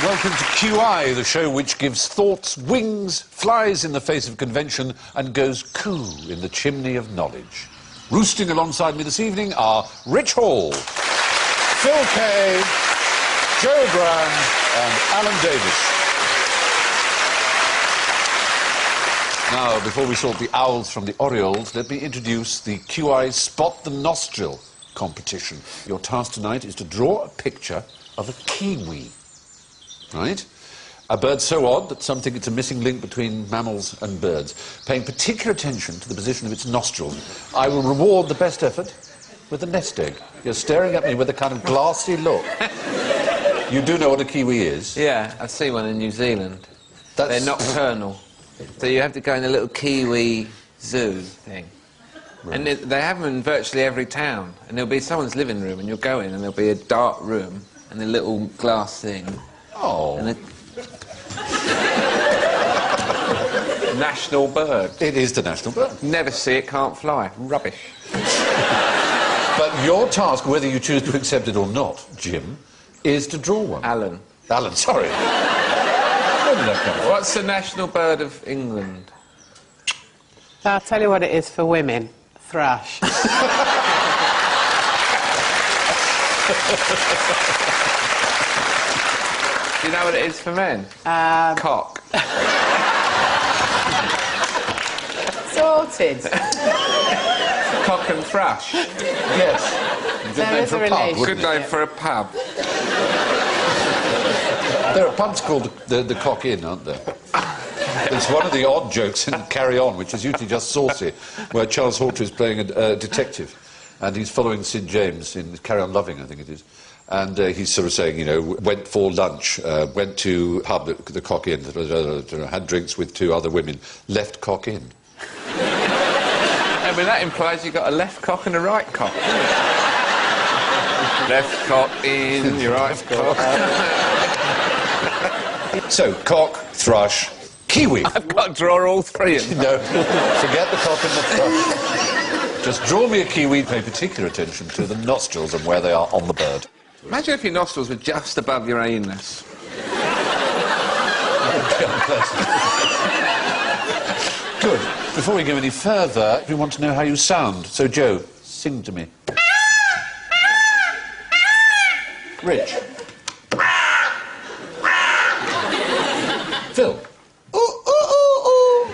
Welcome to QI, the show which gives thoughts wings, flies in the face of convention, and goes coo in the chimney of knowledge. Roosting alongside me this evening are Rich Hall, Phil Kay, Joe Brown, and Alan Davis. Now, before we sort the owls from the orioles, let me introduce the QI Spot the Nostril competition. Your task tonight is to draw a picture of a kiwi. Right? A bird so odd that some think it's a missing link between mammals and birds, paying particular attention to the position of its nostrils. I will reward the best effort with a nest egg. You're staring at me with a kind of glassy look. You do know what a kiwi is? Yeah, I've seen one in New Zealand. They're nocturnal. So you have to go in a little kiwi zoo thing. Right. And they have them in virtually every town. And there'll be someone's living room, and you'll go in, and there'll be a dark room and a little glass thing. Oh. And national bird. It is the national bird. Never see it, can't fly. Rubbish. But your task, whether you choose to accept it or not, Jim, is to draw one. Alan. Alan, sorry. Where did that come from? What's the national bird of England? I'll tell you what it is for women. Thrush. Do you know what it is for men? Cock. Sorted. Cock and thrush. Yes. Good There name is for a a pub, relation. wouldn't Good name for a pub. There are pubs called the Cock Inn, aren't there? It's one of the odd jokes in Carry On, which is usually just saucy, where Charles Hawtrey is playing a detective, and he's following Sid James in Carry On Loving, I think it is. And he's sort of saying, you know, went for lunch, went to pub at the Cock Inn, had drinks with two other women, left Cock Inn. I mean, that implies you've got a left cock and a right cock. Left cock in, your right cock. So, cock, thrush, kiwi. I've got to draw all three of them. No, forget the cock and the thrush. Just draw me a kiwi, pay particular attention to the nostrils and where they are on the bird. Imagine if your nostrils were just above your anus. Good. Before we go any further, we want to know how you sound. So, Joe, sing to me. Rich. Phil. Ooh, ooh, ooh, ooh.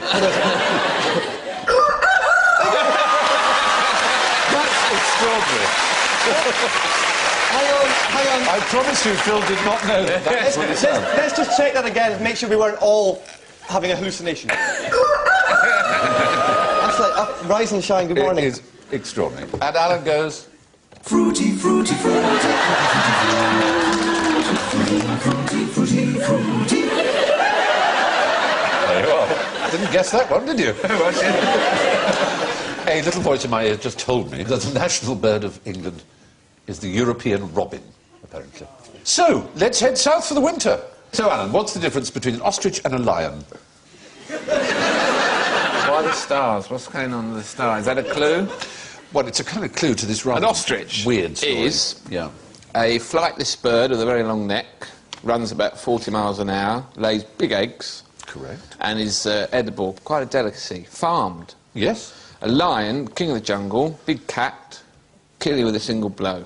That's extraordinary. Hang on. I promise you, Phil did not know that. That's what it sounded. Let's just check that again and make sure we weren't all having a hallucination. That's like, rise and shine, good morning. It is extraordinary. And Alan goes... Fruity, fruity, fruity, fruity, fruity, fruity. There you are. Didn't guess that one, did you? A little voice in my ear just told me that the national bird of England is the European robin, apparently. So, let's head south for the winter. So, Alan, what's the difference between an ostrich and a lion? Why the stars? What's going on with the stars? Is that a clue? Well, it's a kind of clue to this rather An ostrich weird story. is yeah. a flightless bird with a very long neck, runs about 40 miles an hour, lays big eggs. Correct. And is edible, quite a delicacy. Farmed. Yes. A lion, king of the jungle, big cat, kill you with a single blow.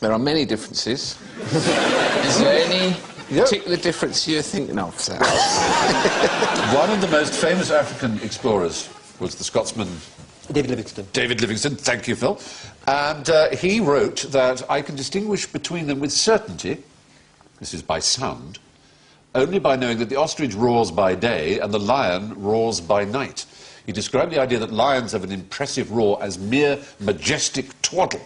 There are many differences. Is there any particular difference you're thinking of, Sal? One of the most famous African explorers was the Scotsman... David Livingstone. David Livingstone, thank you, Phil. And he wrote that I can distinguish between them with certainty, this is by sound, only by knowing that the ostrich roars by day and the lion roars by night. He described the idea that lions have an impressive roar as mere majestic twaddle,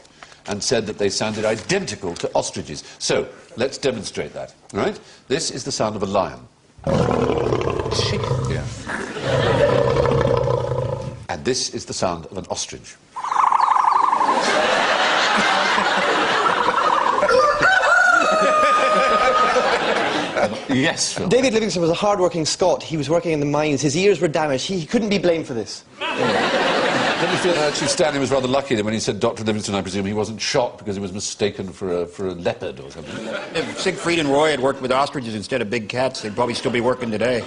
and said that they sounded identical to ostriches. So, let's demonstrate that, all right? This is the sound of a lion. Yeah. And this is the sound of an ostrich. Yes, Phil. David Livingstone was a hard-working Scot. He was working in the mines. His ears were damaged. He couldn't be blamed for this. Don't you feel that actually Stanley was rather lucky that when he said Dr. Livingstone, I presume he wasn't shot because he was mistaken for a leopard or something? If Siegfried and Roy had worked with ostriches instead of big cats, they'd probably still be working today.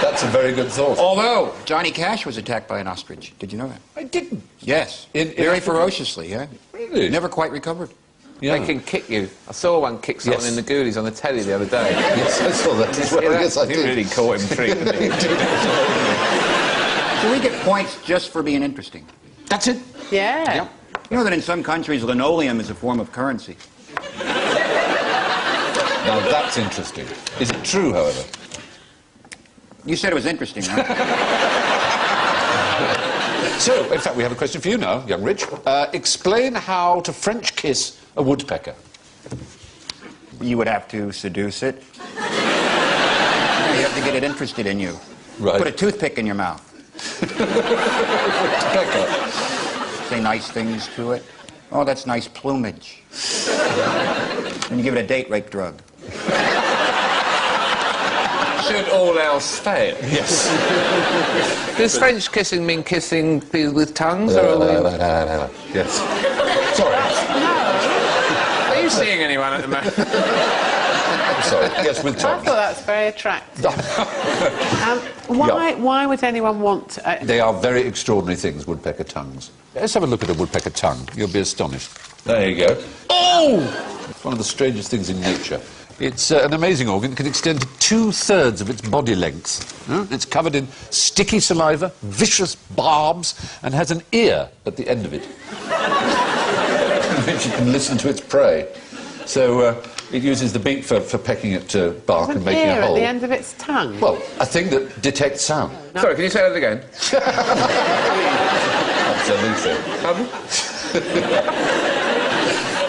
That's a very good thought. Although, Johnny Cash was attacked by an ostrich. Did you know that? I didn't. Yes. In Very Africa? ferociously, yeah. Really? Never quite recovered. Yeah. They can kick you. I saw one kick someone Yes. in the Goonies on the telly the other day. Yes, I saw that as well. Yes, I He did. really caught him treating me. So we get points just for being interesting. That's it. Yeah. Yep. You know that in some countries, linoleum is a form of currency. Now that's interesting. Is it true, however? You said it was interesting, right? So, in fact, we have a question for you now, young Rich. Explain how to French kiss a woodpecker. You would have to seduce it. Yeah, you have to get it interested in you. Right. Put a toothpick in your mouth. Woodpecker. Say nice things to it. Oh, that's nice plumage. And you give it a date rape drug. Should all else fail. Yes. Does French kissing mean kissing with tongues? Or Yes. Sorry. are you seeing anyone at the moment? I'm sorry. Yes, with I tongue. thought that's very attractive. Why would anyone want to... They are very extraordinary things, woodpecker tongues. Let's have a look at a woodpecker tongue. You'll be astonished. There you go. Oh! It's one of the strangest things in nature. It's an amazing organ. It can extend to 2/3 of its body length. It's covered in sticky saliva, vicious barbs, and has an ear at the end of it, which you can listen to its prey. So it uses the beak for pecking at bark and an making ear a at hole. the end of its tongue? Well, a thing that detects sound. Sorry, can you say that again? Absolutely.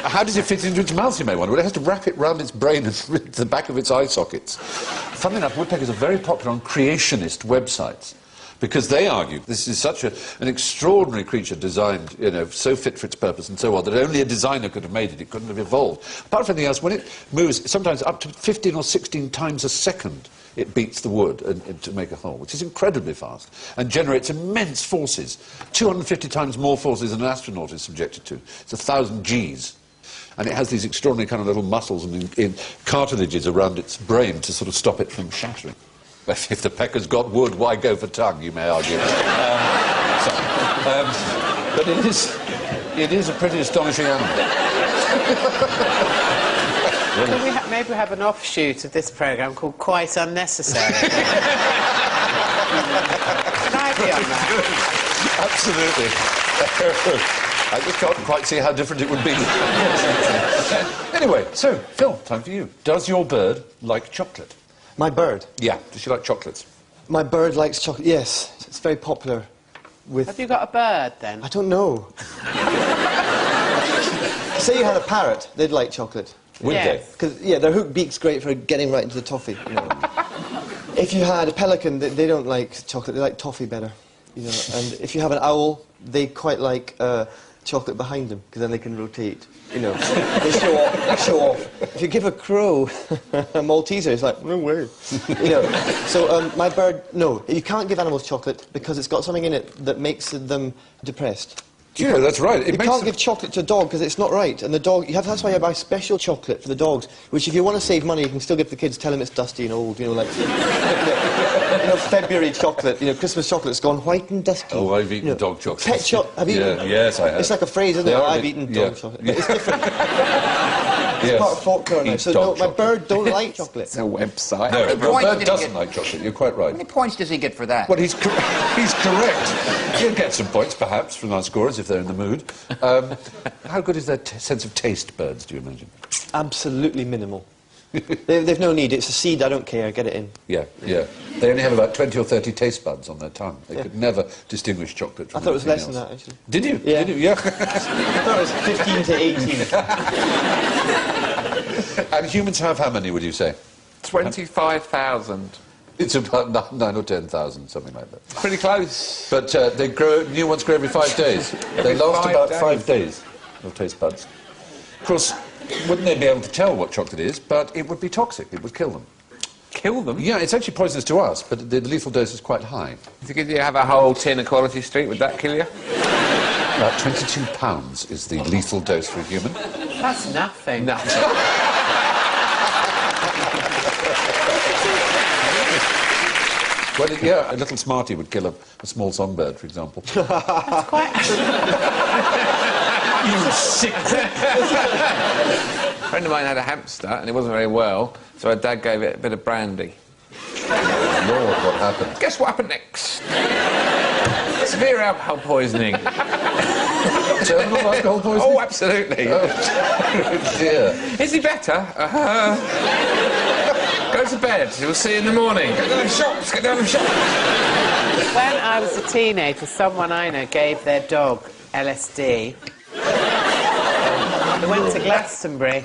How does it fit into its mouth, you may wonder? Well, it has to wrap it round its brain and the back of its eye sockets. Funnily enough, woodpeckers are very popular on creationist websites because they argue this is such an extraordinary creature designed, you know, so fit for its purpose and so on, that only a designer could have made it. It couldn't have evolved. Apart from anything else, when it moves, sometimes up to 15 or 16 times a second, it beats the wood to make a hole, which is incredibly fast and generates immense forces, 250 times more forces than an astronaut is subjected to. It's 1,000 Gs. And it has these extraordinary kind of little muscles and cartilages around its brain to sort of stop it from shattering. If the pecker's got wood, why go for tongue, you may argue. But it is a pretty astonishing animal. Could we maybe have an offshoot of this programme called Quite Unnecessary? Can I be on that? Absolutely. I just can't quite see how different it would be. Anyway, so, Phil, time for you. Does your bird like chocolate? My bird. Yeah. Does she like chocolates? My bird likes chocolate. Yes, it's very popular with... Have you got a bird, then? I don't know. Say you had a parrot, they'd like chocolate. Would Yes. Because, yeah, their hook beak's great for getting right into the toffee, you know. If you had a pelican, they don't like chocolate, they like toffee better, you know. And if you have an owl, they quite like chocolate behind them, because then they can rotate, you know. They show off. If you give a crow a Malteser, it's like, no way. You know. So my bird, no. You can't give animals chocolate because it's got something in it that makes them depressed. Yeah, that's right. You can't give chocolate to a dog because it's not right. And the dog, that's why you buy special chocolate for the dogs, which if you want to save money, you can still give the kids, tell them it's dusty and old, you know, like, you know, February chocolate, you know, Christmas chocolate's gone white and dusty. Oh, I've eaten you know. dog chocolate. Pet chocolate, have you Yeah, eaten? yes, I have. It's like a phrase, isn't They it? are a I've bit- eaten yeah. dog chocolate. But it's different. It's Yes. part of folklore now. Eat So dog no, my chocolate. bird don't like chocolate. It's a website. No, many your points bird did he doesn't get? like chocolate. You're quite How right. many points does he get for that? Well, he's correct. He'll get some points, perhaps, from our scorers if they're in the mood. How good is their sense of taste, birds, do you imagine? Absolutely minimal. They've no need. It's a seed. I don't care. Get it in. Yeah, yeah. They only have about 20 or 30 taste buds on their tongue. They could never distinguish chocolate from I thought it was less anything than else. that, actually. Did you? Yeah. Did you? Yeah. I thought it was 15 to 18. And humans have how many, would you say? 25,000. It's about 9 or 10,000, something like that. Pretty close. But they grow, new ones grow every 5 days. They last 5 about days. 5 days of taste buds. Of course, wouldn't they be able to tell what chocolate is, but it would be toxic, it would kill them. Kill them? Yeah, it's actually poisonous to us, but the lethal dose is quite high. If you have a whole tin of Quality Street, would that kill you? About 22 pounds is the lethal dose for a human. That's nothing. No. Well, yeah, a little Smartie would kill a small songbird, for example. That's quite... You sick... A friend of mine had a hamster and it wasn't very well, so her dad gave it a bit of brandy. Lord, what happened? Guess what happened next? Severe alcohol poisoning. Terminal alcohol poisoning? Oh, absolutely. Oh, dear. Is he better? Go to bed. We'll see you in the morning. Go down the shops. Get down the shops. When I was a teenager, someone I know gave their dog LSD. They went to Glastonbury.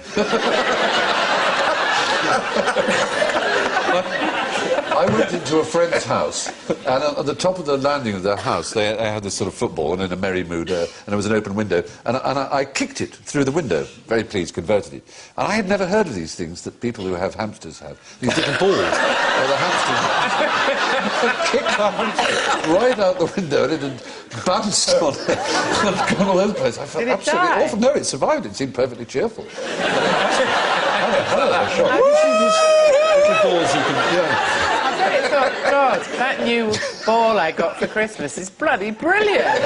I went into a friend's house, and at the top of the landing of their house, they had this sort of football, and in a merry mood, and there was an open window, and I kicked it through the window, very pleased, converted it. And I had never heard of these things that people who have hamsters have, these little balls where the hamsters... I kicked the hamster right out the window, and it had bounced on and gone all over the place. I felt Did it absolutely die? awful. No, it survived. It seemed perfectly cheerful. Have you seen these little balls you can... Yeah. I really thought, God, that new ball I got for Christmas is bloody brilliant.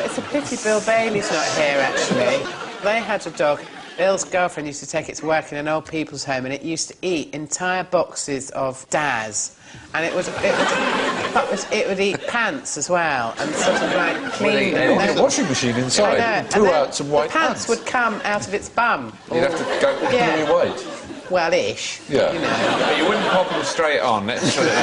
It's a pity Bill Bailey's not here, actually. They had a dog. Bill's girlfriend used to take it to work in an old people's home, and it used to eat entire boxes of Daz. And it would eat pants as well, and sort of like clean them. There's a washing machine inside. I know. You poo And then out some white the pants would come out of its bum. You'd have to go... Yeah. Really white. Well, ish. Yeah. You know. But you wouldn't pop them straight on. Let's put it.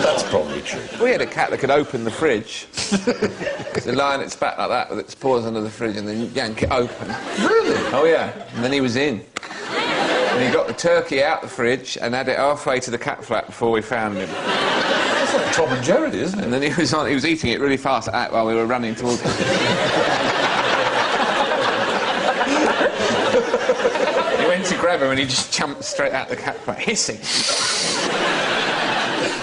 That's probably true. We had a cat that could open the fridge. So lie on its back like that with its paws under the fridge and then yank it open. Really? Oh, yeah. And then he was in. And he got the turkey out the fridge and had it halfway to the cat flap before we found him. That's like Tom and Jerry, isn't it? And then he was eating it really fast while we were running towards him. He went to grab him and he just jumped straight out the cat flap, hissing.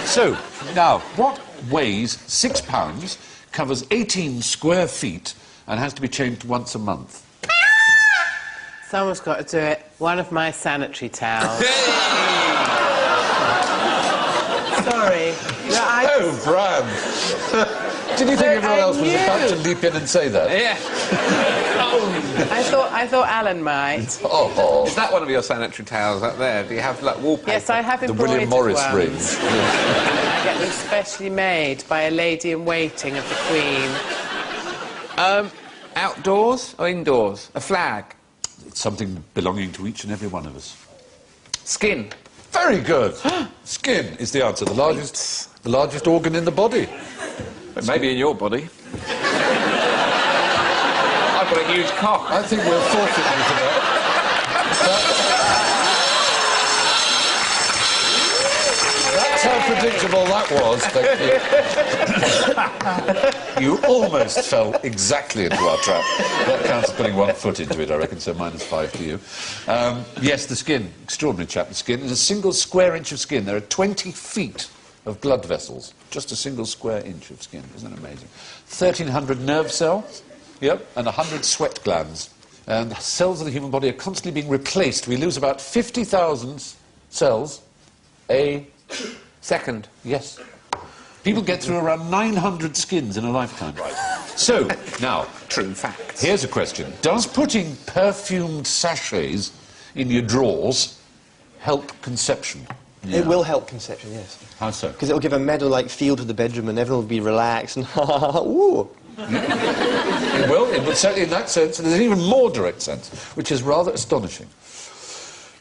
So, now, what weighs £6, covers 18 square feet, and has to be changed once a month? Someone's got to do it. One of my sanitary towels. Sorry. No, Oh, Bram! Did you think everyone else was about to leap in and say that? Yeah. I thought Alan might. Oh, Is that one of your sanitary towels up there? Do you have, like, wallpaper? Yes, I have the embroidered William Morris ones. rings. I get them specially made by a lady-in-waiting of the Queen. Outdoors or indoors? A flag? It's something belonging to each and every one of us. Skin? Very good. Skin is the answer. The largest organ in the body. Maybe in your body. I've got a huge cock. I think we'll forfeit you for that. That's how predictable that was, thank you. You almost fell exactly into our trap. That counts as putting one foot into it, I reckon, so -5 to you. Yes, the skin. Extraordinary chap, the skin. In a single square inch of skin, there are 20 feet of blood vessels. Just a single square inch of skin. Isn't that amazing? 1,300 nerve cells. Yep, and 100 sweat glands. And the cells of the human body are constantly being replaced. We lose about 50,000 cells a second. Yes. People get through around 900 skins in a lifetime. Right. So, now... True facts. Here's a question. Does putting perfumed sachets in your drawers help conception? Yeah. It will help conception, yes. How so? Because it'll give a meadow-like feel to the bedroom and everyone will be relaxed and ooh. It will. It would certainly, in that sense, and there's an even more direct sense, which is rather astonishing.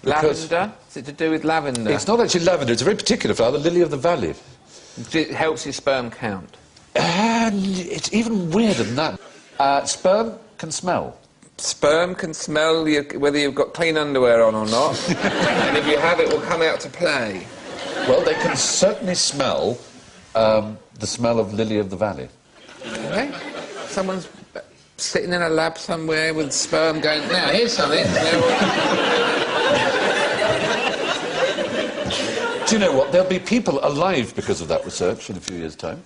Because Lavender? Is it to do with lavender? it's not actually lavender. It's a very particular flower, the lily of the valley. It helps your sperm count. And it's even weirder than that. Sperm can smell. Sperm can smell whether you've got clean underwear on or not. And if you have, it will come out to play. Well, they can certainly smell the smell of lily of the valley. Okay? Someone's sitting in a lab somewhere with sperm going, now, here's something. Do you know what? There'll be people alive because of that research in a few years' time.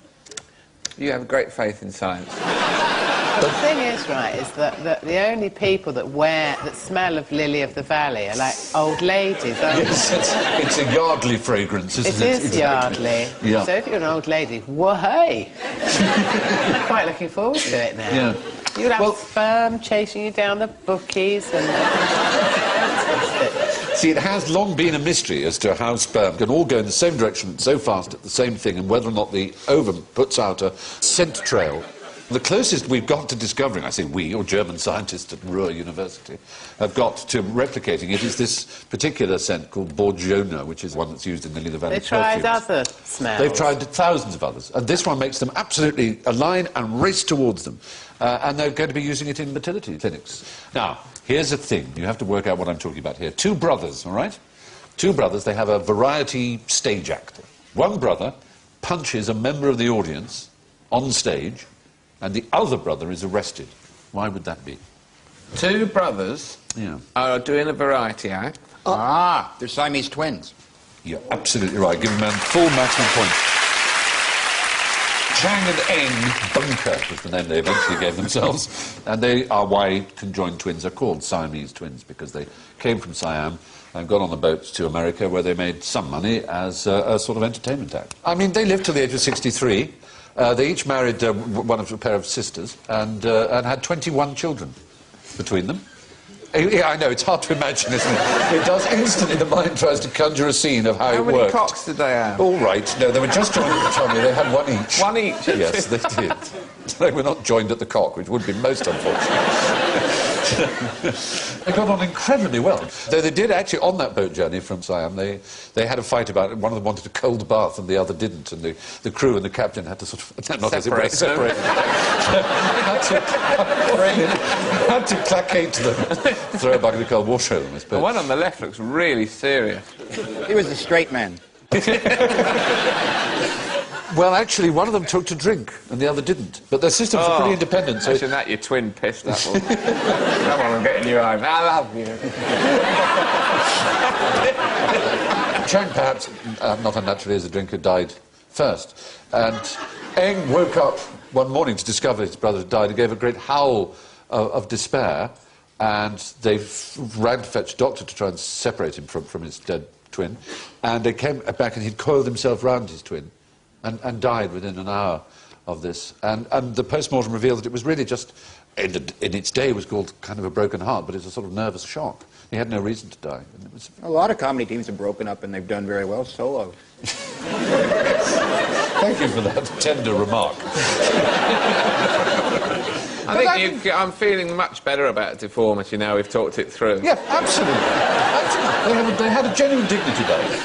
You have great faith in science. The thing is, right, is that the only people that smell of lily of the valley are like old ladies, aren't Yes, it's a Yardley fragrance, isn't it? It is Yardley. Yeah. So if you're an old lady, whoa-hey! I'm quite looking forward to it now. Yeah. You'll have Well- sperm chasing you down the bookies and... See, it has long been a mystery as to how sperm can all go in the same direction so fast at the same thing, and whether or not the ovum puts out a scent trail. The closest we've got to discovering, I say we, or German scientists at Ruhr University, have got to replicating it is this particular scent called Borgiona, which is one that's used in the Lily of the Valley They tried perfumes. other smells. They've tried thousands of others, and this one makes them absolutely align and race towards them. And they're going to be using it in fertility clinics. Now, here's the thing. You have to work out what I'm talking about here. Two brothers, all right? Two brothers, they have a variety stage act. One brother punches a member of the audience on stage, and the other brother is arrested. Why would that be? Two brothers are doing a variety act. Ah, they're Siamese twins. You're absolutely right. Give them full maximum points. Chang and Eng Bunker was the name they eventually gave themselves. And they are why conjoined twins are called Siamese twins, because they came from Siam and got on the boats to America, where they made some money as a sort of entertainment act. I mean, they lived till the age of 63. They each married a pair of sisters and had 21 children between them. Yeah, I know, it's hard to imagine, isn't it? It does instantly, the mind tries to conjure a scene of how it worked. How many cocks did they have? All right, no, they were just joined at the tummy, they had one each. One each? Yes, they did. They were not joined at the cock, which would be most unfortunate. They got on incredibly well. Though they did actually, on that boat journey from Siam, they had a fight about it. One of them wanted a cold bath and the other didn't, and the crew and the captain had to sort of... Separate them. had to placate them. Throw a bucket of cold water over them, I The suppose. one on the left looks really serious. He was a straight man. Well, actually, one of them took to drink and the other didn't. But their systems are pretty independent, so... Imagine that, your twin pissed that one. Come on, I'm getting you home. I love you. Chang, perhaps, not unnaturally as a drinker, died first. And Eng woke up one morning to discover his brother had died and gave a great howl of despair, and they ran to fetch a doctor to try and separate him from his dead twin. And they came back and he'd coiled himself round his twin and died within an hour of this. And the post-mortem revealed that it was really just, in its day, it was called kind of a broken heart, but it's a sort of nervous shock. He had no reason to die. And it was... A lot of comedy teams have broken up and they've done very well solo. Thank you for that tender remark. I'm feeling much better about deformity now we've talked it through. Yeah, absolutely. They had a genuine dignity about it.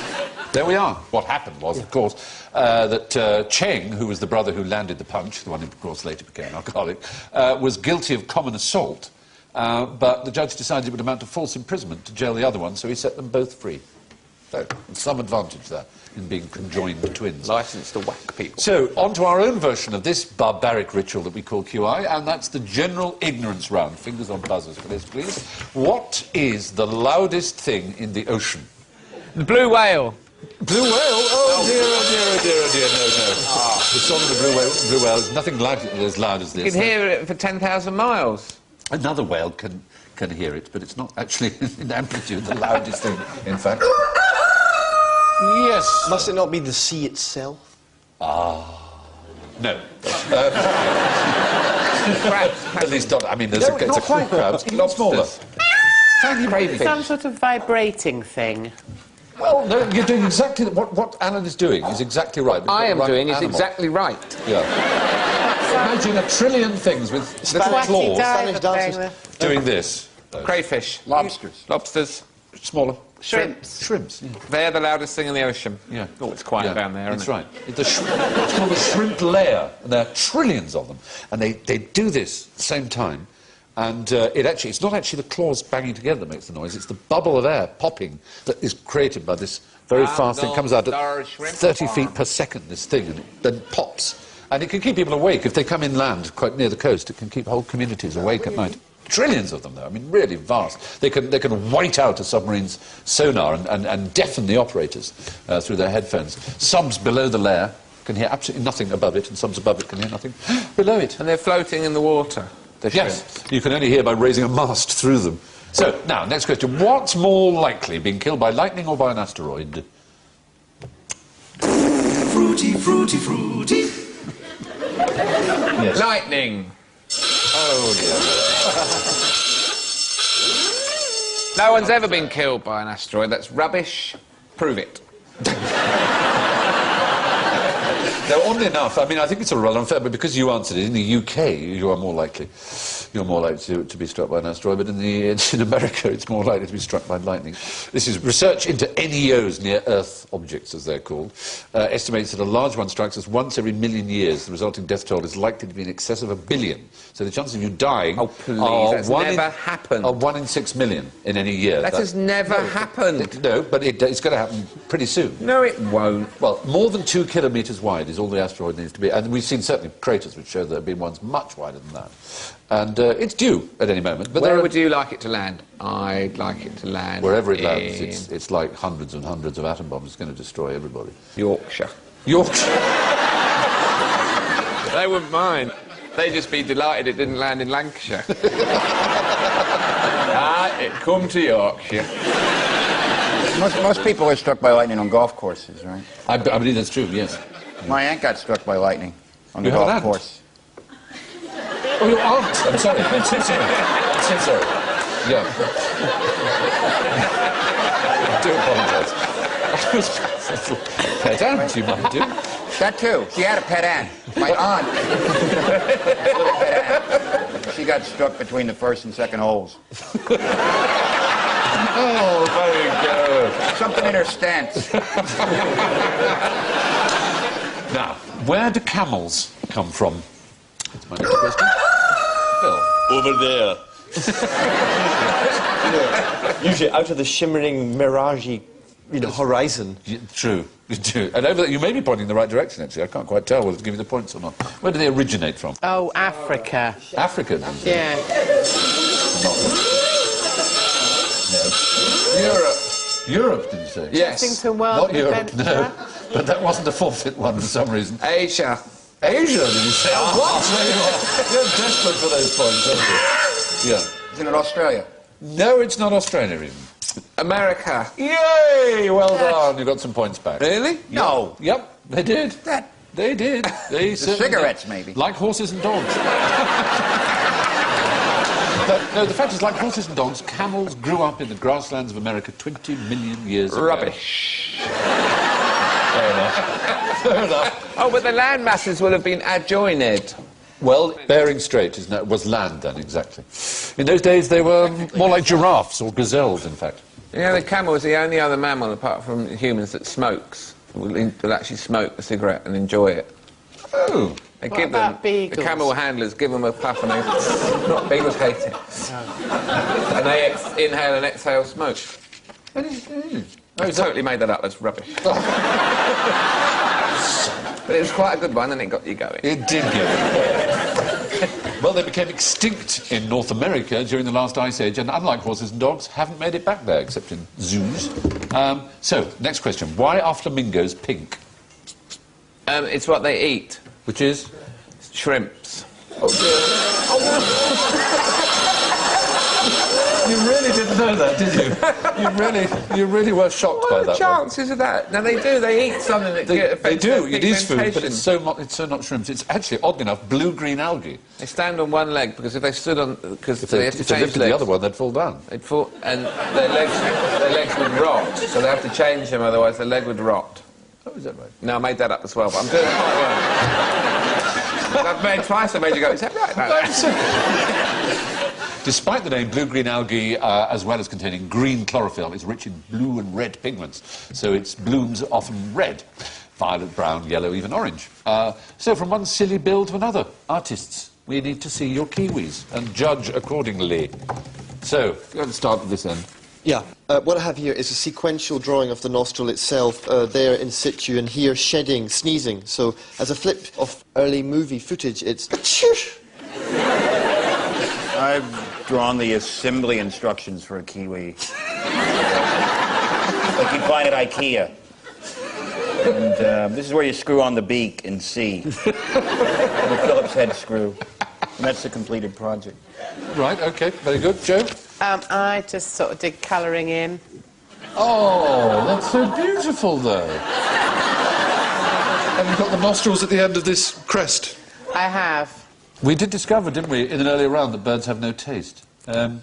There we are. What happened was, of course, that Cheng, who was the brother who landed the punch, the one who, of course, later became an alcoholic, was guilty of common assault, but the judge decided it would amount to false imprisonment to jail the other one, so he set them both free. So, some advantage there in being conjoined twins. Licence to whack people. So, on to our own version of this barbaric ritual that we call QI, and that's the general ignorance round. Fingers on buzzers for this, please. What is the loudest thing in the ocean? The blue whale. Blue whale? Oh, dear, oh, dear, oh, dear, oh, dear, no, no. The song of the blue whale is nothing as loud as this. You can hear it for 10,000 miles. Another whale can hear it, but it's not actually in amplitude the loudest thing, in fact. Yes. Must it not be the sea itself? No. Crabs. At least not. I mean, No, it's not a quite crabs. Even smaller. Lobsters. Tiny baby Some fish. sort of vibrating thing. Well, no, you're doing exactly... What Alan is doing is exactly right. but I am right doing is animal. exactly right. Yeah. Imagine 1 trillion things with little Spanish claws Spanish dancers. thing. doing this. Crayfish. Lobsters. Lobsters. Smaller. Shrimps. Shrimps, yeah. They're the loudest thing in the ocean. Yeah. Oh, it's quiet Yeah, down there, that's isn't it? right. It's called a shrimp layer, and there are trillions of them. And they do this at the same time, and it's not actually the claws banging together that makes the noise, it's the bubble of air popping that is created by this very fast thing. It comes out at 30 feet per second, this thing, and it then pops. And it can keep people awake. If they come inland quite near the coast, it can keep whole communities awake at night. Trillions of them, though. I mean, really vast. They can white out a submarine's sonar and deafen the operators through their headphones. Subs below the layer can hear absolutely nothing above it, and subs above it can hear nothing below it. And they're floating in the water. The Yes, shrimps. you can only hear by raising a mast through them. So, now, next question. What's more likely, being killed by lightning or by an asteroid? Fruity, fruity, fruity. Yes. Lightning. Oh, dear. No one's ever been killed by an asteroid. That's rubbish. Prove it. No, oddly enough, I mean, I think it's a rather unfair, but because you answered it, in the UK, you're more likely to be struck by an asteroid, but in America, it's more likely to be struck by lightning. This is research into NEOs, near-Earth objects, as they're called, estimates that a large one strikes us once every million years. The resulting death toll is likely to be in excess of 1 billion. So the chances of you dying Oh, please, that's never happened. are 1 in 6 million in any year. That has never happened. No, but it's going to happen pretty soon. No, it won't. Well, more than 2 kilometres wide is all the asteroid needs to be. And we've seen certainly craters which show there have been ones much wider than that. And it's due at any moment. But Where would you like it to land? I'd like it to land wherever it in lands, it's like hundreds and hundreds of atom bombs. It's going to destroy everybody. Yorkshire. Yorkshire. They wouldn't mind. They'd just be delighted it didn't land in Lancashire. It come to Yorkshire. Most people are struck by lightning on golf courses, right? I believe that's true, yes. My aunt got struck by lightning on the You have an golf aunt? course. Oh, your aunt. I'm sorry. I'm so sorry. I'm so sorry. Yeah. I do apologise. Pet aunt, you might do. That too. She had a pet aunt. My aunt. Little pet aunt. She got struck between the first and second holes. Oh, very good. Something in her stance. Now, where do camels come from? That's my next question. Phil. Over there. Usually out of the shimmering, miragey, horizon. Yeah, true. And over there, you may be pointing in the right direction, actually. I can't quite tell whether to give you the points or not. Where do they originate from? Oh, Africa. Africa, did you say? Yeah. Europe. Europe, did you say? Yes. Kensington World Not Europe, Adventure. no. But that wasn't a forfeit one for some reason. Asia. Asia, did you say? Oh, what? There you are. You're desperate for those points, aren't you? Yeah. Isn't it Australia? No, it's not Australia, even. America. Yay! Well done. You got some points back. Really? No. Yep, they did. That. They did. They certainly cigarettes, did. maybe. Like horses and dogs. But, no, the fact is, like horses and dogs, camels grew up in the grasslands of America 20 million years ago. Rubbish. Fair enough. Fair enough. Oh, but the land masses will have been adjoined. Well, Bering Strait was land then, exactly. In those days, they were more like giraffes or gazelles, in fact. You know, the camel is the only other mammal, apart from humans, that smokes. Will actually smoke a cigarette and enjoy it. Oh. They What give them, about beagles? the camel handlers give them a puff and they... Not beagles hate it. And they inhale and exhale smoke. I totally made that up, that's rubbish. But it was quite a good one and it got you going. It did get it. Well, they became extinct in North America during the last ice age, and unlike horses and dogs, haven't made it back there, except in zoos. So, next question. Why are flamingos pink? It's what they eat. Which is? Shrimps. Oh, dear. You really didn't know that, did you? You really were shocked by What are that the one. chances of that? No, they do. They eat something that They affects do. their It is food, but pigmentation. it's so not shrimps. It's actually, oddly enough, blue-green algae. They stand on one leg because if they stood on... Because If they they, have to if they change lifted legs. the other one, they'd fall down. They'd fall... And their legs would rot. So they have to change them, otherwise their leg would rot. Oh, is that right? No, I made that up as well, but I'm doing it quite well. I've made twice, I made you go, is that right? Despite the name, blue-green algae, as well as containing green chlorophyll, is rich in blue and red pigments, so its blooms are often red. Violet, brown, yellow, even orange. So from one silly bill to another, artists, we need to see your kiwis and judge accordingly. So, let's start at this end. Yeah. What I have here is a sequential drawing of the nostril itself, there in situ, and here shedding, sneezing. So, as a flip of early movie footage, it's... I've drawn the assembly instructions for a kiwi. Like you'd find at IKEA. And this is where you screw on the beak and C. The Phillips head screw. And that's the completed project. Right, OK, very good. Joe? I just sort of did colouring in. Oh, that's so beautiful, though. And you've got the nostrils at the end of this crest. I have. We did discover, didn't we, in an earlier round, that birds have no taste. This bird.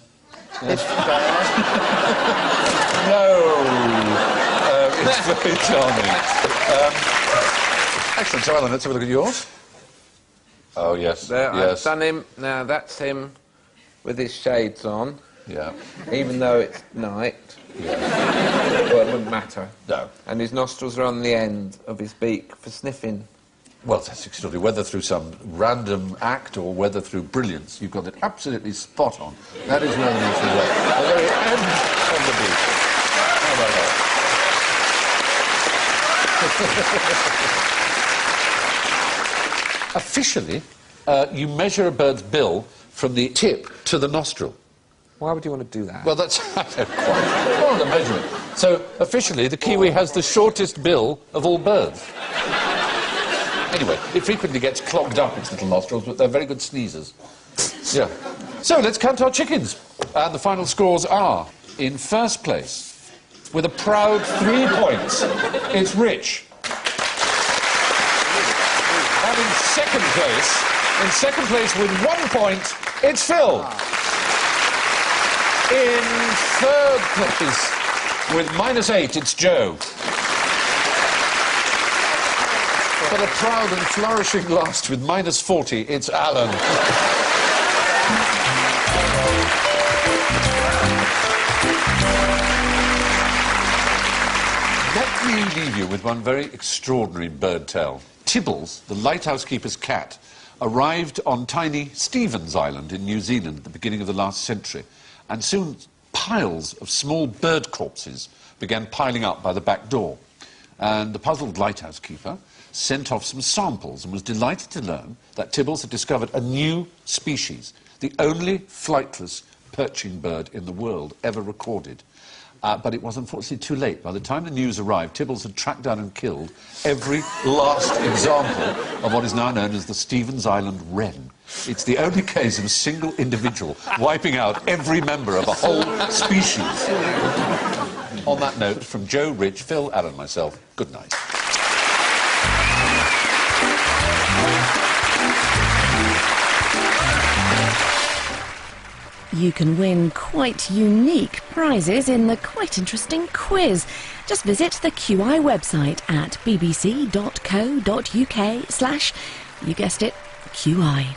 No. It's very charming. Excellent. So, Alan, let's have a look at yours. Oh, yes. There, yes. I've done him. Now, that's him with his shades on. Yeah. Even though it's night. Yeah. Well, it wouldn't matter. No. And his nostrils are on the end of his beak for sniffing. Well, that's extraordinary. Whether through some random act or whether through brilliance, you've got it absolutely spot on. That is where the nostrils are. The very end of the beak. How about that? Officially, you measure a bird's bill from the tip to the nostril. Why would you want to do that? Well, that's... I don't quite... Well, the measurement. So, officially, the kiwi has the shortest bill of all birds. Anyway, it frequently gets clogged up, its little nostrils, but they're very good sneezers. Yeah. So, let's count our chickens. And the final scores are, in first place, with a proud 3 points, it's Rich. And in second place with 1 point, it's Phil. In third place, with -8, it's Joe. But a proud and flourishing last with -40, it's Alan. Let me leave you with one very extraordinary bird tale. Tibbles, the lighthouse keeper's cat, arrived on tiny Stevens Island in New Zealand at the beginning of the last century, and soon piles of small bird corpses began piling up by the back door. And the puzzled lighthouse keeper sent off some samples and was delighted to learn that Tibbles had discovered a new species, the only flightless perching bird in the world ever recorded. But it was unfortunately too late. By the time the news arrived, Tibbles had tracked down and killed every last example of what is now known as the Stevens Island wren. It's the only case of a single individual wiping out every member of a whole species. On that note, from Joe, Rich, Phil, Alan and myself, good night. You can win quite unique prizes in the quite interesting quiz. Just visit the QI website at bbc.co.uk/, you guessed it, QI.